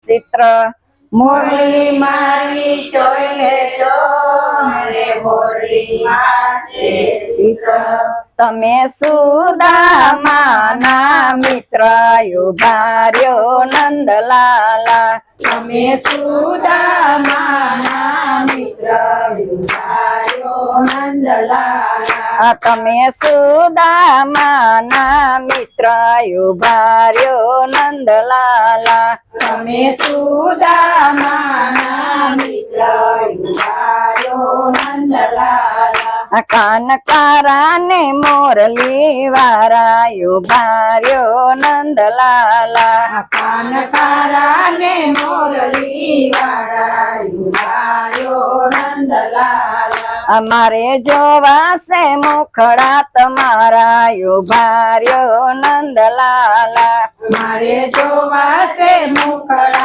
ચિત્ર મોરલી મારી ચોરે ચોરે મોરલી માસે ચિત્ર તમે સુદામાના મિત્ર યુભાર્યો નંદલાલા તમે સુદામાના મિત્ર યુવાયો નંદલાલા તમે સુદામાના મિત્ર યુભાર્યો નંદલાલા તમે સુદામાના મિત્ર યુવાયો નંદલાલા કાનકારા ને મોરલી વારા યુભાર્યો નંદલાલા કાનકારા ને મોરલી વાળા યુવાયો નંદલાલા અમારે જોવા છે મુખડા તમારા યુભાર્યો નંદલાલા મારે જોવા છે મુખડા